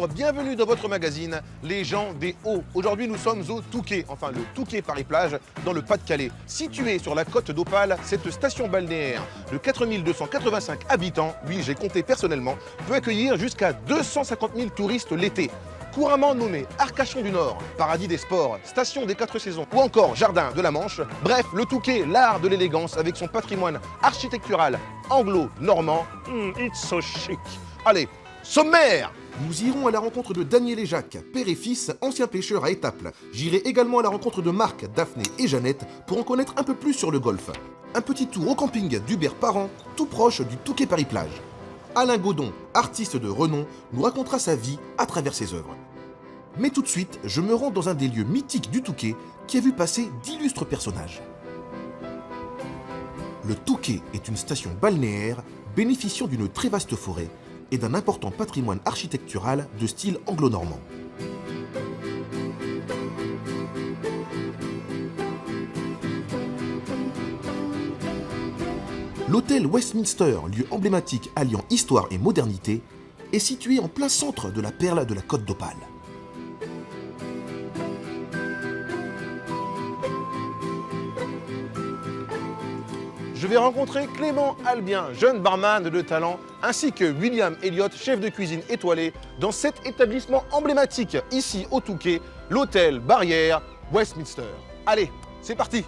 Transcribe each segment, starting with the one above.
bonjour, bienvenue dans votre magazine Les gens des Hauts. Aujourd'hui nous sommes au Touquet, enfin le Touquet Paris-Plage, dans le Pas-de-Calais. Situé sur la côte d'Opale, cette station balnéaire de 4285 habitants, oui j'ai compté personnellement, peut accueillir jusqu'à 250 000 touristes l'été. Couramment nommé Arcachon du Nord, paradis des sports, station des 4 saisons ou encore jardin de la Manche. Bref, le Touquet, l'art de l'élégance avec son patrimoine architectural anglo-normand. It's so chic. Allez, sommaire! Nous irons à la rencontre de Daniel et Jacques, père et fils, anciens pêcheurs à Étaples. J'irai également à la rencontre de Marc, Daphné et Jeannette pour en connaître un peu plus sur le golf. Un petit tour au camping d'Hubert Parent, tout proche du Touquet Paris-Plage. Alain Godon, artiste de renom, nous racontera sa vie à travers ses œuvres. Mais tout de suite, je me rends dans un des lieux mythiques du Touquet qui a vu passer d'illustres personnages. Le Touquet est une station balnéaire bénéficiant d'une très vaste forêt et d'un important patrimoine architectural de style anglo-normand. L'hôtel Westminster, lieu emblématique alliant histoire et modernité, est situé en plein centre de la perle de la côte d'Opale. Je vais rencontrer Clément Albien, jeune barman de talent, ainsi que William Elliott, chef de cuisine étoilé, dans cet établissement emblématique, ici au Touquet, l'hôtel Barrière Westminster. Allez, c'est parti!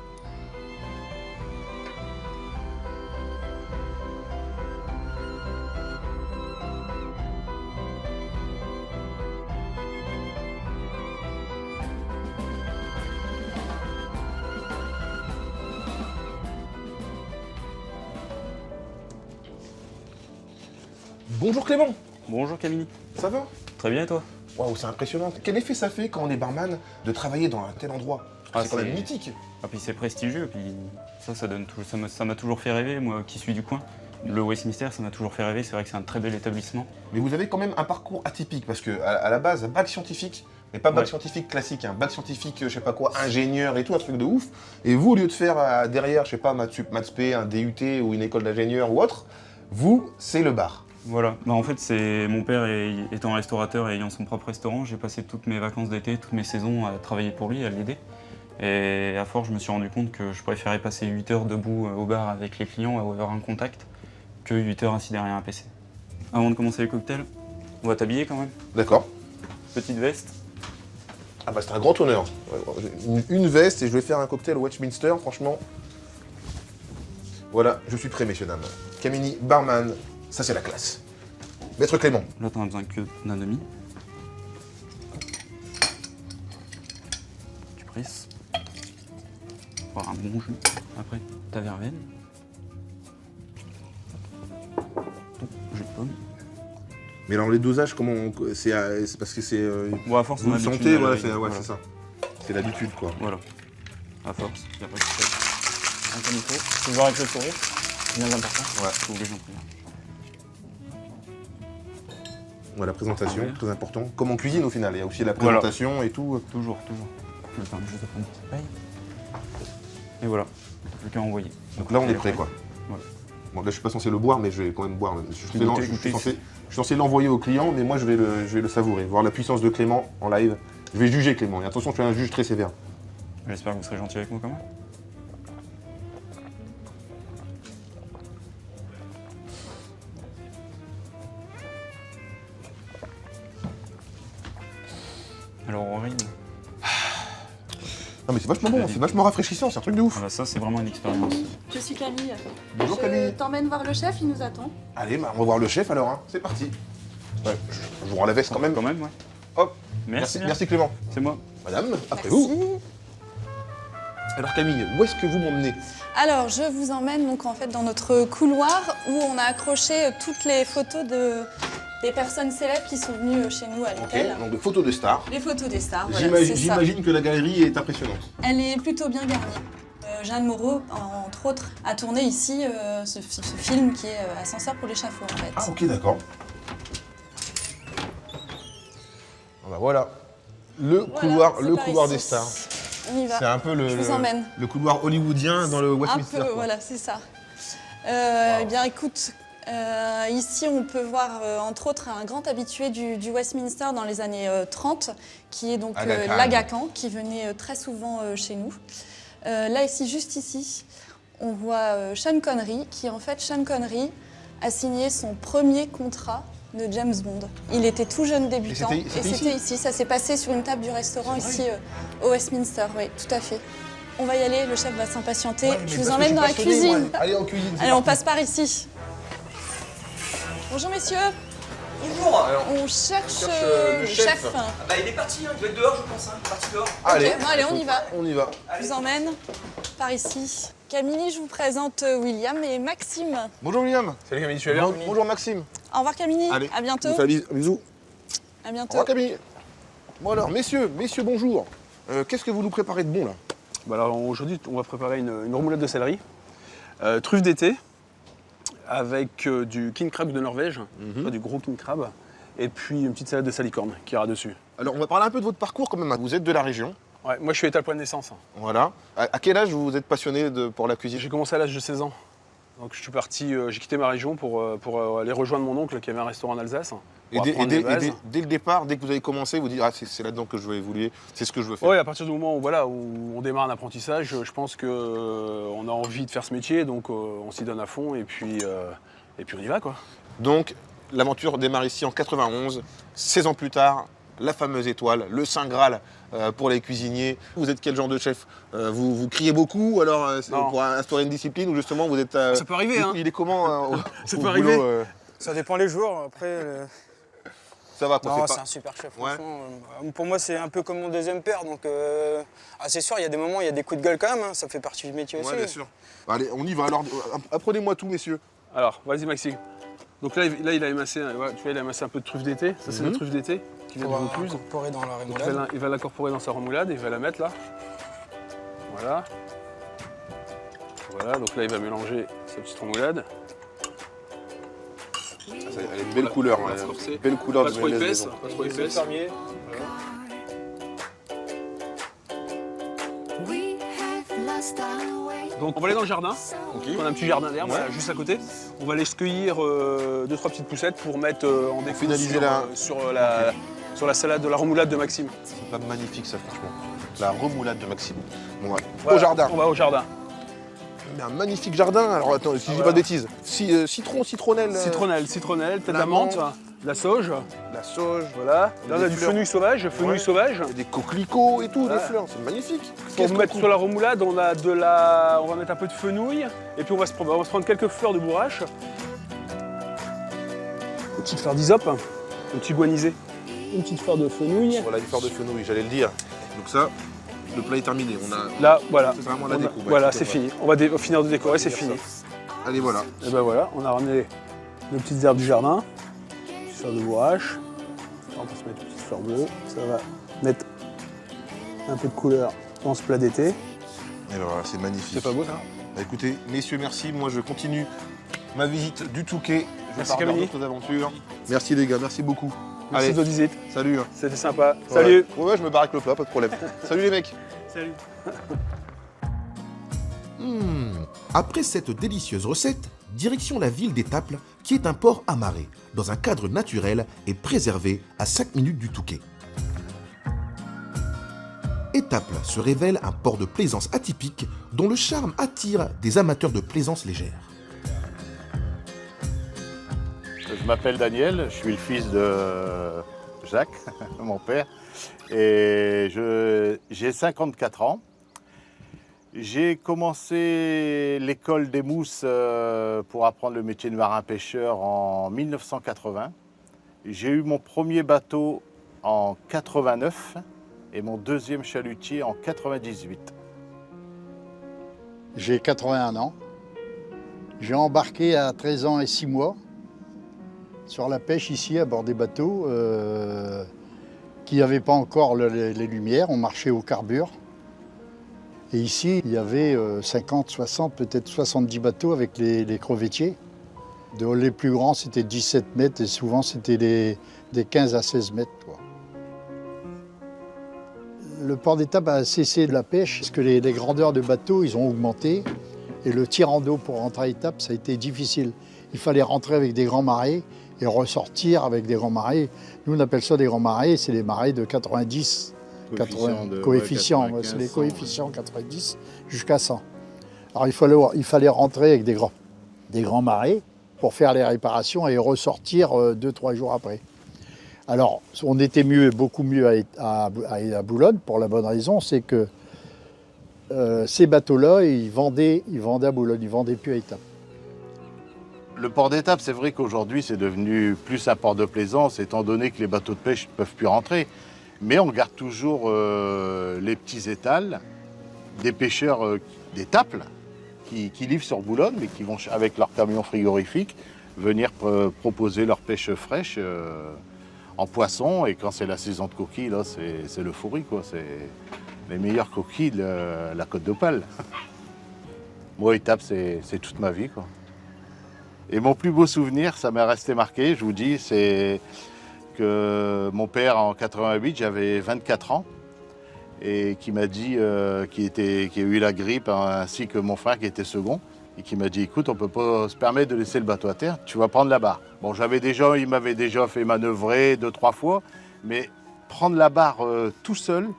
Bonjour Clément. Bonjour Camille. Ça va? Très bien et toi? Waouh, c'est impressionnant. Quel effet ça fait quand on est barman de travailler dans un tel endroit? C'est quand même mythique. Ah, puis c'est prestigieux, puis ça m'a toujours fait rêver, moi qui suis du coin. Le Westminster, ça m'a toujours fait rêver, c'est vrai que c'est un très bel établissement. Mais vous avez quand même un parcours atypique, parce que à la base, bac scientifique, mais pas bac scientifique classique, hein, bac scientifique, je sais pas quoi, ingénieur et tout, un truc de ouf. Et vous, au lieu de faire derrière, je sais pas, maths sup, maths spé, un DUT ou une école d'ingénieur ou autre, vous, c'est le bar. Voilà, en fait, c'est mon père étant restaurateur et ayant son propre restaurant, j'ai passé toutes mes vacances d'été, toutes mes saisons à travailler pour lui, à l'aider. Et à force, je me suis rendu compte que je préférais passer 8 heures debout au bar avec les clients à avoir un contact que 8 heures assis derrière un PC. Avant de commencer les cocktails, on va t'habiller quand même. D'accord. Petite veste. Ah bah c'est un grand honneur. Une veste et je vais faire un cocktail au Westminster, franchement. Voilà, je suis prêt, messieurs, dames. Camini, barman, ça c'est la classe. Maître Clément. Là, t'en as besoin que d'un demi. Tu presses. Pour avoir un bon jus. Après, ta verveine. Ton jus de pomme. Mais alors les dosages, comment c'est parce que c'est Bon, à force, vous on le a sentez, l'habitude, voilà, c'est ça. C'est l'habitude, quoi. Voilà. À force. Et après, tu fais un comme il faut. Toujours avec le sourire. C'est bien important. Ouais. Faut oublier j'en prie. Voilà, la présentation, Ouais. très important. Comme en cuisine au final, il y a aussi la présentation et tout. Toujours. Je vais faire juste après une petite paille. Et voilà. Plus qu'à envoyer. Donc là on est prêt, quoi. Voilà. Bon, là je suis pas censé le boire, mais je vais quand même boire. Je suis Goûter. censé l'envoyer au client, mais moi je vais le savourer, voir la puissance de Clément en live. Je vais juger Clément, et attention, je suis un juge très sévère. J'espère que vous serez gentil avec moi quand même. Alors Aurine, Non mais c'est vachement bon, c'est vachement rafraîchissant, c'est un truc de ouf. ah bah ça c'est vraiment une expérience. Je suis Camille. Bonjour Je Camille. t'emmène voir le chef, il nous attend. Allez, bah, on va voir le chef alors, hein. C'est parti. Ouais, je vous rends la veste quand même. Quand même, ouais. Hop, Merci. merci Clément. C'est moi. Madame, après Merci. vous. Alors Camille, où est-ce que vous m'emmenez? Alors, je vous emmène donc en fait dans notre couloir où on a accroché toutes les photos des personnes célèbres qui sont venues chez nous à l'hôtel. Ok, donc de photos de stars. Les photos des stars, voilà, c'est ça. J'imagine que la galerie est impressionnante. Elle est plutôt bien garnie. Jeanne Moreau, entre autres, a tourné ici ce film qui est Ascenseur pour l'échafaud en fait. Ah ok, d'accord. Ah bah voilà, le couloir des stars. On y va. C'est un peu Je vous emmène. le couloir hollywoodien dans le Westminster. Un peu, quoi. voilà, c'est ça. Eh bien, écoute, Ici, on peut voir entre autres un grand habitué du Westminster dans les années 30, qui est donc l'Aga Khan, qui venait très souvent chez nous. Là, ici, juste ici, on voit Sean Connery, qui en fait, Sean Connery a signé son premier contrat de James Bond. Il était tout jeune débutant et c'était ici. Ça s'est passé sur une table du restaurant ici au Westminster, oui, tout à fait. On va y aller, le chef va s'impatienter. Je vous emmène dans la cuisine. Allez, en cuisine. Allez, on passe par ici. Bonjour messieurs. Bonjour. On cherche le chef. Ah bah il est parti, il doit être dehors je pense, il est parti dehors. Allez, Ok, bon, allez, on y va. On y va. Je vous emmène par ici. Camille, je vous présente William et Maxime. Bonjour William. Salut Camille, tu vas bien? Bonjour Maxime. Au revoir Camille, Allez, à bientôt. je vous fais un bisou. À Au bientôt. revoir Camille. Bon alors, messieurs, bonjour. Qu'est-ce que vous nous préparez de bon là? Bah alors aujourd'hui on va préparer une remoulade de céleri, truffe d'été, avec du king crab de Norvège, du gros king crab, et puis une petite salade de salicorne qui ira dessus. Alors on va parler un peu de votre parcours quand même. Vous êtes de la région. Ouais, moi je suis étalpois de naissance. Voilà. À quel âge vous êtes passionné pour la cuisine? J'ai commencé à l'âge de 16 ans. Donc je suis parti, j'ai quitté ma région pour aller rejoindre mon oncle qui avait un restaurant en Alsace. Et dès le départ, dès que vous avez commencé, vous dites ah c'est là-dedans que je veux évoluer, c'est ce que je veux faire. Oui, à partir du moment où, voilà, où on démarre un apprentissage, je pense qu'on a envie de faire ce métier, donc on s'y donne à fond et puis on y va quoi. Donc l'aventure démarre ici en 91, 16 ans plus tard, la fameuse étoile, le Saint Graal pour les cuisiniers. Vous êtes quel genre de chef? Vous criez beaucoup alors pour instaurer une discipline ou justement vous êtes... Ça peut arriver, hein. Il est comment Ça au peut boulot, arriver. Ça dépend les jours. Après, Ça va quoi, non, c'est c'est pas... un super chef, Ouais. franchement. Pour moi, c'est un peu comme mon deuxième père. Donc, c'est sûr, il y a des moments, il y a des coups de gueule quand même. Hein, ça fait partie du métier aussi. Ouais, bien sûr. Allez, on y va alors. Apprenez-moi tout, messieurs. Alors, vas-y Maxime. Donc là, il a émassé, ouais, tu vois, il a émassé un peu de truffe d'été. Ça, c'est la truffe d'été qui vient On de va Vaucluse. incorporer dans la Donc, rémoulade. il va l'incorporer dans sa remoulade et il va la mettre là. Voilà. Voilà, donc là, il va mélanger sa petite remoulade. Elle a une belle couleur. On va hein, forcer. Belle couleur Pas de trop mayonnaise épaisse, maison. pas trop épaisse. Fermier. Donc on va aller dans le jardin, on a un petit jardin d'herbe voilà, juste à côté. On va aller se cueillir 2-3 petites poussettes pour mettre en déco finaliser sur la salade de la remoulade de Maxime. C'est pas magnifique ça, franchement. La remoulade de Maxime. Bon, ouais. Voilà, Au jardin. On va au jardin. Mais un magnifique jardin. Alors attends, si je dis pas de bêtises. Citron, citronnelle. Citronnelle, peut-être la l'amande. menthe, la sauge. La sauge. Voilà. Là on a Des du fleurs. fenouil sauvage, Il y a des coquelicots et tout, Voilà. des fleurs. C'est magnifique. Pour mettre sur la remoulade, on va mettre un peu de fenouil et puis on va se prendre quelques fleurs de bourrache. Une petite fleur d'hysope, un petit guanisé. Une petite fleur de fenouil. Voilà, une fleur de fenouil, j'allais le dire. Donc ça, le plat est terminé. On a... Là, voilà. C'est vraiment la déco. ouais, Voilà, tout à c'est fait. fini. On va finir de décorer, c'est dire fini. Allez, voilà. Et ben voilà, on a ramené nos petites herbes du jardin, une petite fleur de bourrache. On va se mettre une petite fleur bleue. Ça va mettre un peu de couleur dans ce plat d'été. Et ben voilà, c'est magnifique. C'est pas beau ça? Bah, écoutez, messieurs, merci. Moi, je continue ma visite du Touquet. Je Merci, pars vers Camille. d'autres aventures. Merci les gars, merci beaucoup. Merci Allez, de votre visite, salut. hein. c'était sympa. Ouais. Salut. Ouais, je me barre avec le plat, pas de problème. Salut les mecs. Salut. Après cette délicieuse recette, direction la ville d'Étaples, qui est un port amarré, dans un cadre naturel et préservé à 5 minutes du Touquet. Étaples se révèle un port de plaisance atypique dont le charme attire des amateurs de plaisance légère. Je m'appelle Daniel, je suis le fils de Jacques, mon père, et j'ai 54 ans. J'ai commencé l'école des mousses pour apprendre le métier de marin-pêcheur en 1980. J'ai eu mon premier bateau en 89 et mon deuxième chalutier en 98. J'ai 81 ans. J'ai embarqué à 13 ans et 6 mois sur la pêche ici à bord des bateaux qui n'avaient pas encore les lumières, on marchait au carbure. Et ici, il y avait 50, 60, peut-être 70 bateaux avec les crevettiers. Les plus grands, c'était 17 mètres et souvent, c'était des 15 à 16 mètres. Quoi. Le port d'Étaples a cessé de la pêche parce que les grandeurs de bateaux, ils ont augmenté. Et le tirant d'eau pour rentrer à Étaples, ça a été difficile. il fallait rentrer avec des grands marées et ressortir avec des grands marées. Nous, on appelle ça des grands marées, c'est les marées de 90, coefficients, c'est les coefficients 90 jusqu'à 100. Alors il fallait rentrer avec des grands marées pour faire les réparations et ressortir 2-3 jours après. Alors, on était beaucoup mieux à Boulogne pour la bonne raison, c'est que ces bateaux-là, ils vendaient à Boulogne, ils ne vendaient plus à Étaples. Le port d'Étaples, c'est vrai qu'aujourd'hui, c'est devenu plus un port de plaisance, étant donné que les bateaux de pêche ne peuvent plus rentrer. Mais on garde toujours les petits étals des pêcheurs d'Étaples qui livrent sur Boulogne, mais qui vont, avec leur camion frigorifique, venir proposer leur pêche fraîche en poisson. Et quand c'est la saison de coquilles, là, c'est l'euphorie, quoi. C'est les meilleures coquilles de la Côte d'Opale. Moi, Étaples, c'est toute ma vie, quoi. Et mon plus beau souvenir, ça m'est resté marqué, je vous dis, c'est que mon père, en 88, j'avais 24 ans, et qui m'a dit qu'il a eu la grippe, ainsi que mon frère qui était second, et qui m'a dit, écoute, on ne peut pas se permettre de laisser le bateau à terre, tu vas prendre la barre. Bon, il m'avait déjà fait manœuvrer 2-3 fois, mais prendre la barre tout seul,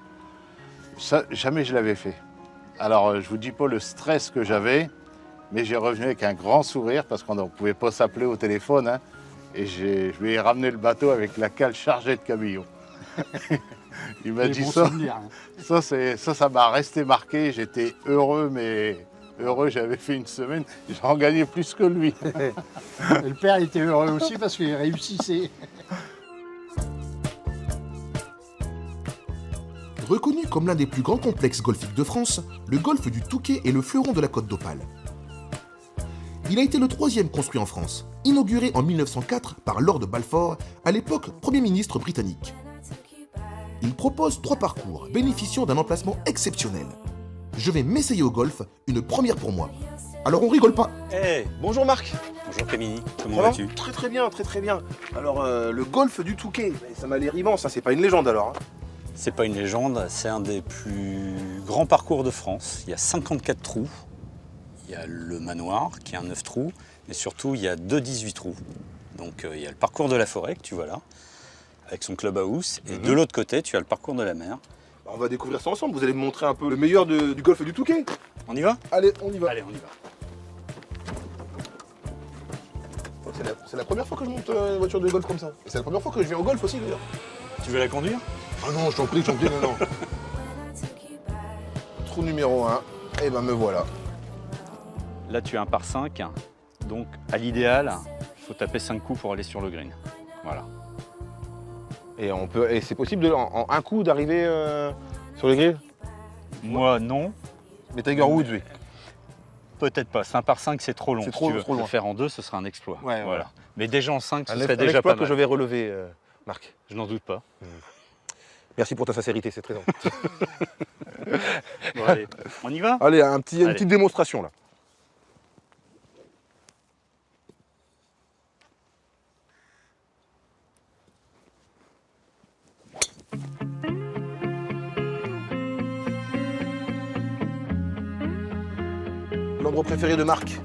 ça, jamais je l'avais fait. Alors, je ne vous dis pas le stress que j'avais, mais j'ai revenu avec un grand sourire parce qu'on ne pouvait pas s'appeler au téléphone. Hein, et je lui ai ramené le bateau avec la cale chargée de cabillots. Il m'a dit ça. Ça m'a resté marqué. J'étais heureux, mais heureux, j'avais fait une semaine. J'en gagnais plus que lui. Le père était heureux aussi parce qu'il réussissait. Reconnu comme l'un des plus grands complexes golfiques de France, le golfe du Touquet est le fleuron de la Côte d'Opale. Il a été le 3e construit en France, inauguré en 1904 par Lord Balfour, à l'époque Premier ministre britannique. Il propose 3 parcours bénéficiant d'un emplacement exceptionnel. Je vais m'essayer au golf, une première pour moi. Alors on rigole pas. Hey, bonjour Marc. Bonjour Camini, comment vas-tu? Très bien, très bien. Alors le golfe du Touquet, ça m'a l'air immense, ça c'est pas une légende alors. Hein. C'est pas une légende, c'est un des plus grands parcours de France. Il y a 54 trous. Il y a le manoir qui a un 9 trous, mais surtout il y a 2 18 trous. Donc il y a le parcours de la forêt que tu vois là, avec son clubhouse, et de l'autre côté tu as le parcours de la mer. On va découvrir ça ensemble, vous allez me montrer un peu le meilleur du golfe du Touquet. On y va? Allez, on y va. Allez, on y va. C'est la première fois que je monte une voiture de golf comme ça. Et c'est la première fois que je viens au golf aussi d'ailleurs. Tu veux la conduire? Ah non, je t'en prie, non. Trou numéro 1, et ben me voilà. Là tu as un par 5, donc à l'idéal, il faut taper 5 coups pour aller sur le green. Voilà. Et c'est possible en un coup d'arriver sur le grill? Moi non. Mais Tiger Woods, oui. Peut-être pas, 5 par 5 c'est trop long. C'est Si trop tu veux loin. Le faire en 2, ce sera un exploit. Ouais, voilà. Mais déjà en 5, ce Un serait déjà pas mal. que je vais relever, Marc. Je n'en doute pas. Merci pour ta sincérité, c'est très gentil. Bon, allez, on y va? Allez, une petite démonstration là. L'endroit préféré de Marc.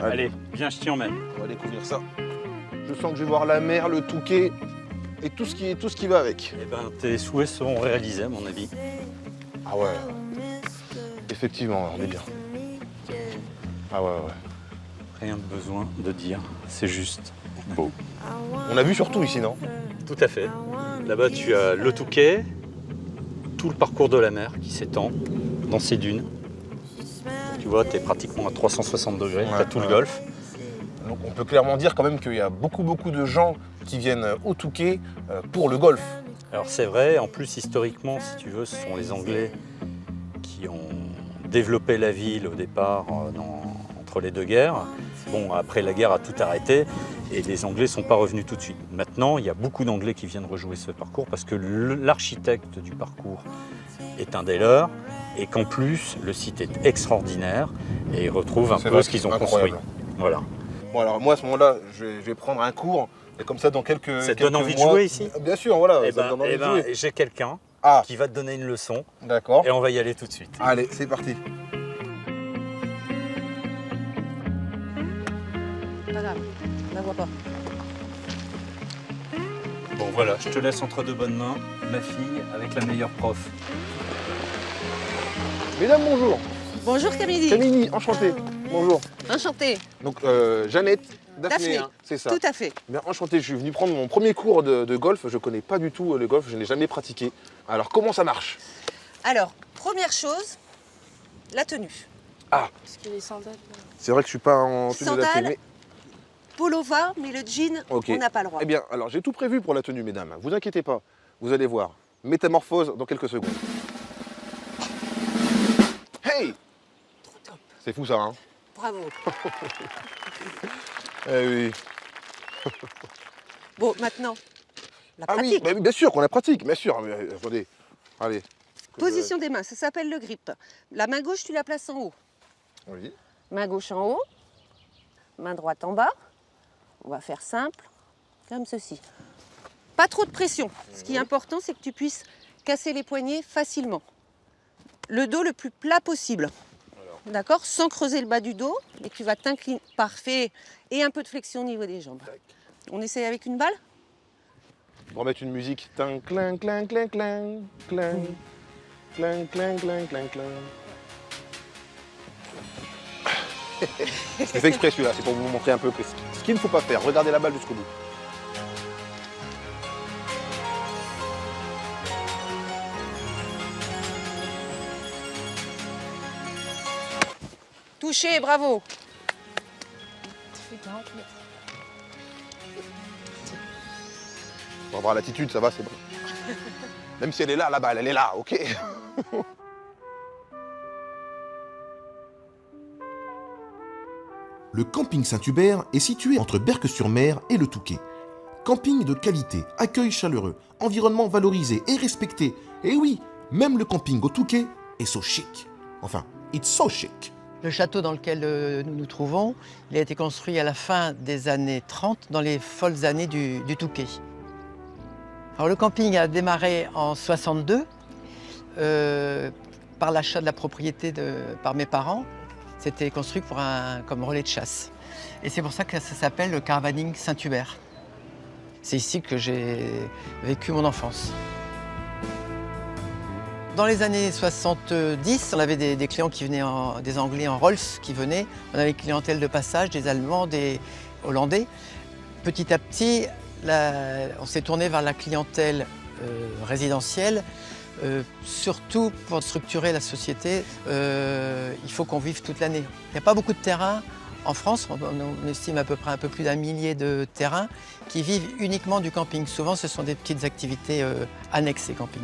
Allez, viens, je t'y emmène. On va découvrir ça. Je sens que je vais voir la mer, le Touquet et tout ce qui va avec. Eh ben, tes souhaits seront réalisés, à mon avis. Ah ouais. Effectivement, on est bien. Ah ouais. Rien de besoin de dire, c'est juste beau. On a vu surtout ici, non? Tout à fait. Là-bas, tu as le Touquet, tout le parcours de la mer qui s'étend dans ces dunes. Tu vois, tu es pratiquement à 360 degrés, tu as tout le golfe. Donc on peut clairement dire quand même qu'il y a beaucoup de gens qui viennent au Touquet pour le golf. Alors c'est vrai, en plus historiquement, si tu veux, ce sont les Anglais qui ont développé la ville au départ entre les 2 guerres. Bon, après la guerre a tout arrêté et les Anglais ne sont pas revenus tout de suite. Maintenant, il y a beaucoup d'Anglais qui viennent rejouer ce parcours parce que l'architecte du parcours est un des leurs et qu'en plus, le site est extraordinaire et ils retrouvent un peu ce qu'ils ont construit. Voilà. Bon alors moi à ce moment-là, je vais prendre un cours et comme ça dans quelques Ça te donne envie de mois, jouer ici? Bien sûr, voilà. Eh ça me donne envie de jouer. j'ai quelqu'un qui va te donner une leçon. D'accord. Et on va y aller tout de suite. Allez, c'est parti. Voilà, vois pas. Bon voilà, je te laisse entre de bonnes mains, ma fille avec la meilleure prof. Mesdames, bonjour. Bonjour Camille. Camille, enchanté. Bonjour. Enchantée. Donc, Jeannette, Daphné, Daphné, hein, c'est ça. Tout à fait. Bien, enchanté, je suis venu prendre mon premier cours de golf. Je connais pas du tout le golf, je n'ai jamais pratiqué. Alors, comment ça marche? Alors, première chose, la tenue. Ah, Parce que les sandales. c'est vrai que je suis pas en tenue Sandales. adaptée, mais... Polo va, mais le jean, Ok. on n'a pas le droit. Eh bien, alors, j'ai tout prévu pour la tenue, mesdames. Vous inquiétez pas, vous allez voir. Métamorphose dans quelques secondes. Hey! C'est fou, ça, hein? Bravo. Eh oui. Bon, maintenant, la Ah oui, pratique. bah oui, bien sûr qu'on la pratique, bien sûr. Mais, attendez, allez. Position des mains, ça s'appelle le grip. La main gauche, tu la places en haut. Oui. Main gauche en haut, main droite en bas. On va faire simple, comme ceci. Pas trop de pression. Ce qui est important, c'est que tu puisses casser les poignets facilement. Le dos le plus plat possible. D'accord? Sans creuser le bas du dos. Et tu vas t'incliner. Parfait. Et un peu de flexion au niveau des jambes. On essaye avec une balle? On va remettre une musique. Tin, cling, cling, cling, cling, cling. Cling, cling, cling, cling, cling. C'est fait exprès celui-là, c'est pour vous montrer un peu ce qu'il ne faut pas faire. Regardez la balle jusqu'au bout. Touché, bravo. On va voir l'attitude, ça va, c'est bon. Même si elle est là, la balle, elle est là, ok. Le camping Saint-Hubert est situé entre Berck-sur-Mer et le Touquet. Camping de qualité, accueil chaleureux, environnement valorisé et respecté. Et oui, même le camping au Touquet est so chic. Enfin, it's so chic. Le château dans lequel nous nous trouvons, il a été construit à la fin des années 30, dans les folles années du Touquet. Alors, le camping a démarré en 62 par l'achat de la propriété par mes parents. C'était construit comme relais de chasse. Et c'est pour ça que ça s'appelle le Caravaning Saint-Hubert. C'est ici que j'ai vécu mon enfance. Dans les années 70, on avait des clients qui venaient, des Anglais en Rolls qui venaient. On avait une clientèle de passage, des Allemands, des Hollandais. Petit à petit, on s'est tourné vers la clientèle résidentielle. Surtout pour structurer la société, il faut qu'on vive toute l'année. Il n'y a pas beaucoup de terrains en France, on estime à peu près un peu plus d'1 millier de terrains qui vivent uniquement du camping. Souvent, ce sont des petites activités annexes, ces campings.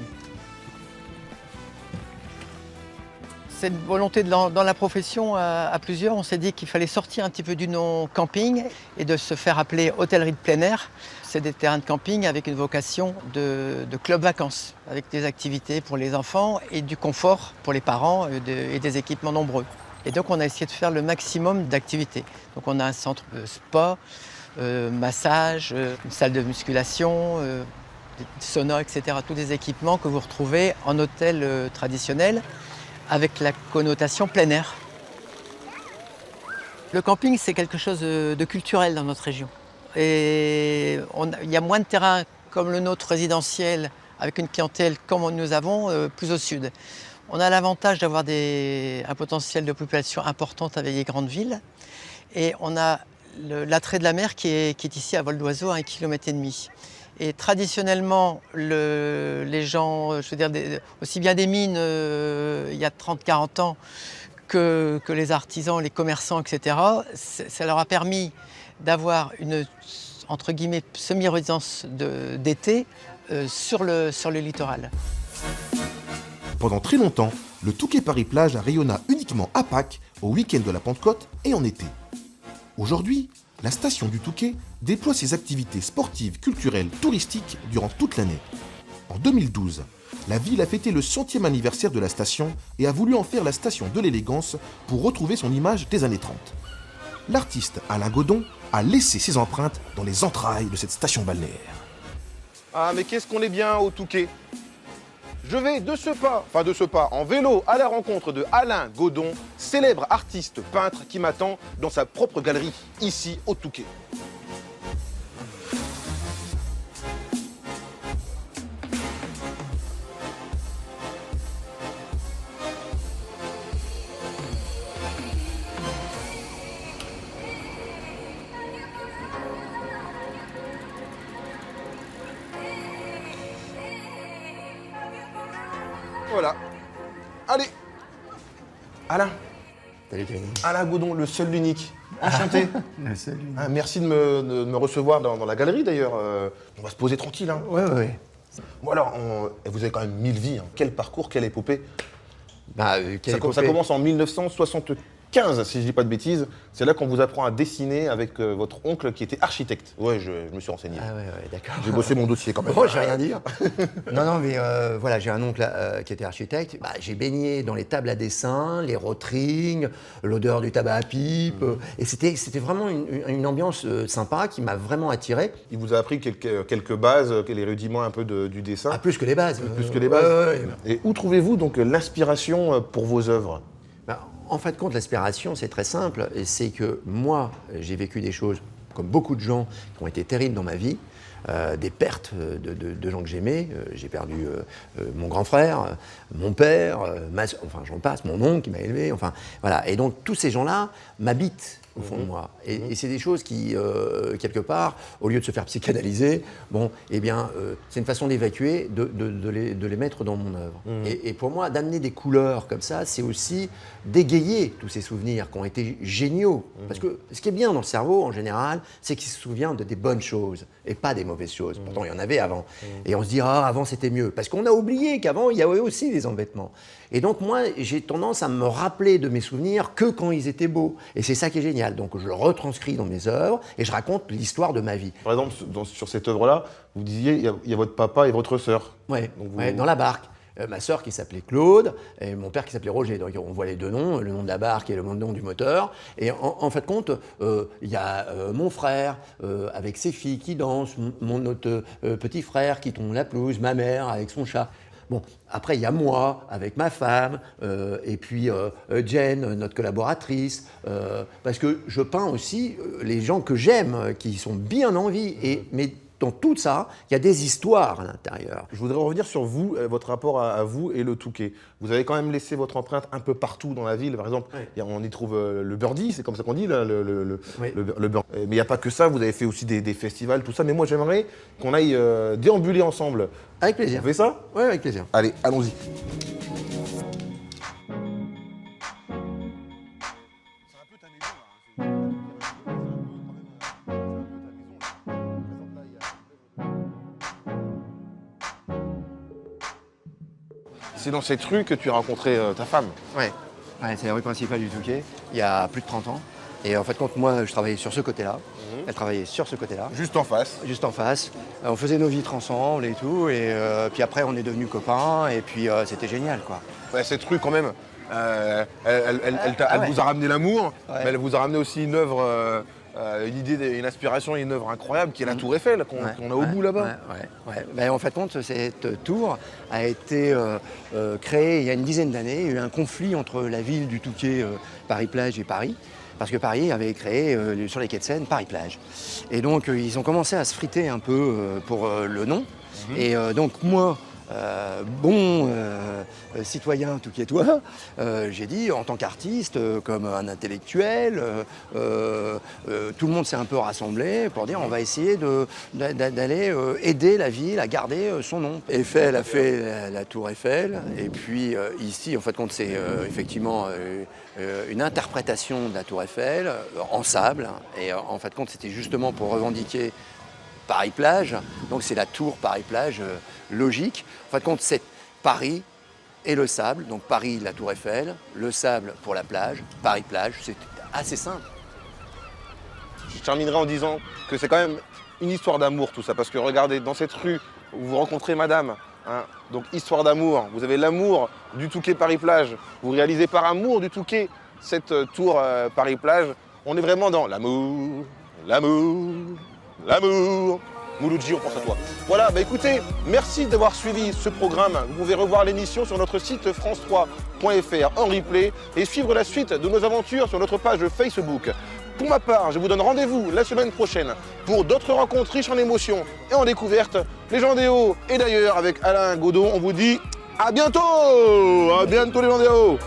Cette volonté dans la profession à plusieurs, on s'est dit qu'il fallait sortir un petit peu du nom camping et de se faire appeler hôtellerie de plein air. C'est des terrains de camping avec une vocation de club vacances, avec des activités pour les enfants et du confort pour les parents et des équipements nombreux. Et donc on a essayé de faire le maximum d'activités. Donc on a un centre spa, massage, une salle de musculation, des saunas, etc. Tous des équipements que vous retrouvez en hôtel traditionnel, avec la connotation plein air. Le camping, c'est quelque chose de culturel dans notre région. Et il y a moins de terrains comme le nôtre résidentiel, avec une clientèle comme nous avons, plus au sud. On a l'avantage d'avoir un potentiel de population importante avec les grandes villes. Et on a l'attrait de la mer qui est ici à vol d'oiseau à 1,5 km. Et traditionnellement, les gens, je veux dire, aussi bien des mines il y a 30-40 ans que les artisans, les commerçants, etc., ça leur a permis d'avoir une, entre guillemets, semi-résidence d'été sur le littoral. Pendant très longtemps, le Touquet Paris-Plage rayonna uniquement à Pâques, au week-end de la Pentecôte et en été. Aujourd'hui, la station du Touquet déploie ses activités sportives, culturelles, touristiques durant toute l'année. En 2012, la ville a fêté le 100e anniversaire de la station et a voulu en faire la station de l'élégance pour retrouver son image des années 30. L'artiste Alain Godon a laissé ses empreintes dans les entrailles de cette station balnéaire. Ah, mais qu'est-ce qu'on est bien au Touquet. Je vais de ce pas, en vélo à la rencontre de Alain Godon, célèbre artiste peintre qui m'attend dans sa propre galerie, ici au Touquet. Voilà. Allez. Alain. Salut Kevin. Alain Godon, le seul, l'unique. Enchanté. Le seul, l'unique. Ah, merci de me recevoir dans la galerie d'ailleurs. On va se poser tranquille. Hein. Ouais. Bon alors, vous avez quand même 1000 vies. Hein. Quel parcours, quelle épopée. Ça commence en 1975, si je dis pas de bêtises. C'est là qu'on vous apprend à dessiner avec votre oncle qui était architecte. Ouais, je me suis renseigné. Ah ouais, d'accord. J'ai bossé mon dossier quand même. Bon, je vais rien dire. non, mais voilà, j'ai un oncle qui était architecte. Bah, j'ai baigné dans les tables à dessin, les rotrings, l'odeur du tabac à pipe. Et c'était vraiment une ambiance sympa qui m'a vraiment attiré. Il vous a appris quelques bases, les rudiments un peu du dessin. Ah, plus que les bases. Plus que les bases. Ouais. Et où trouvez-vous donc l'inspiration pour vos œuvres? En fin de compte, l'inspiration, c'est très simple. C'est que moi, j'ai vécu des choses, comme beaucoup de gens, qui ont été terribles dans ma vie. Des pertes de gens que j'aimais. J'ai perdu mon grand frère, mon père, j'en passe, mon oncle qui m'a élevé. Enfin, voilà. Et donc, tous ces gens-là m'habitent au fond de moi. Et c'est des choses qui, quelque part, au lieu de se faire psychanalyser, c'est une façon d'évacuer, de les mettre dans mon œuvre. Et pour moi, d'amener des couleurs comme ça, c'est aussi d'égayer tous ces souvenirs qui ont été géniaux. Parce que ce qui est bien dans le cerveau, en général, c'est qu'il se souvient de des bonnes choses et pas des mauvaises choses. Pourtant, il y en avait avant. Et on se dit, avant, c'était mieux. Parce qu'on a oublié qu'avant, il y avait aussi des embêtements. Et donc, moi, j'ai tendance à me rappeler de mes souvenirs que quand ils étaient beaux. Et c'est ça qui est génial. Donc, je le retranscris dans mes œuvres et je raconte l'histoire de ma vie. Par exemple, sur cette œuvre-là, vous disiez, il y a votre papa et votre sœur. Oui, dans la barque. Ma sœur qui s'appelait Claude et mon père qui s'appelait Roger. Donc on voit les deux noms, le nom de la barque et le nom du moteur. Et en fait de compte, il y a mon frère avec ses filles qui dansent, mon autre petit frère qui tombe la pelouse, ma mère avec son chat. Bon, après il y a moi avec ma femme et puis Jen, notre collaboratrice, parce que je peins aussi les gens que j'aime, qui sont bien en vie. Mais dans tout ça, il y a des histoires à l'intérieur. Je voudrais revenir sur vous, votre rapport à vous et le Touquet. Vous avez quand même laissé votre empreinte un peu partout dans la ville. Par exemple, on y trouve le birdie, c'est comme ça qu'on dit, là, le birdie. Mais il n'y a pas que ça, vous avez fait aussi des festivals, tout ça. Mais moi, j'aimerais qu'on aille déambuler ensemble. Avec plaisir. On fait ça? Oui, avec plaisir. Allez, allons-y. C'est dans cette rue que tu as rencontré ta femme? Ouais, c'est la rue principale du Touquet, il y a plus de 30 ans. Et en fait, moi, je travaillais sur ce côté-là. Elle travaillait sur ce côté-là. Juste en face? Juste en face. On faisait nos vitres ensemble et tout. Et puis après, on est devenus copains. Et puis, c'était génial, quoi. Ouais, cette rue, quand même, elle vous a ramené l'amour, mais elle vous a ramené aussi une œuvre... une idée, une inspiration et une œuvre incroyable qui est la Tour Eiffel qu'on a au bout là-bas. Ben, en fait, cette tour a été créée il y a une dizaine d'années. Il y a eu un conflit entre la ville du Touquet, Paris-Plage et Paris, parce que Paris avait créé sur les quais de Seine Paris-Plage. Et donc, ils ont commencé à se friter un peu pour le nom. Et donc, moi, citoyen touquetois, j'ai dit, en tant qu'artiste, comme un intellectuel, tout le monde s'est un peu rassemblé pour dire on va essayer d'aller aider la ville à garder son nom. Eiffel a fait la Tour Eiffel, et puis ici, en fait, c'est effectivement une interprétation de la Tour Eiffel en sable, et en fait, c'était justement pour revendiquer Paris-Plage, donc c'est la tour Paris-Plage logique. En fait, c'est Paris et le sable, donc Paris, la tour Eiffel, le sable pour la plage, Paris-Plage, c'est assez simple. Je terminerai en disant que c'est quand même une histoire d'amour tout ça, parce que regardez, dans cette rue où vous rencontrez madame, donc histoire d'amour, vous avez l'amour du Touquet Paris-Plage, vous réalisez par amour du Touquet cette tour Paris-Plage, on est vraiment dans l'amour, l'amour, l'amour. Mouloudji, on pense à toi. Voilà, écoutez, merci d'avoir suivi ce programme. Vous pouvez revoir l'émission sur notre site france3.fr en replay et suivre la suite de nos aventures sur notre page Facebook. Pour ma part, je vous donne rendez-vous la semaine prochaine pour d'autres rencontres riches en émotions et en découvertes. Les gens des Hauts et d'ailleurs avec Alain Godon, on vous dit à bientôt les gens des Hauts.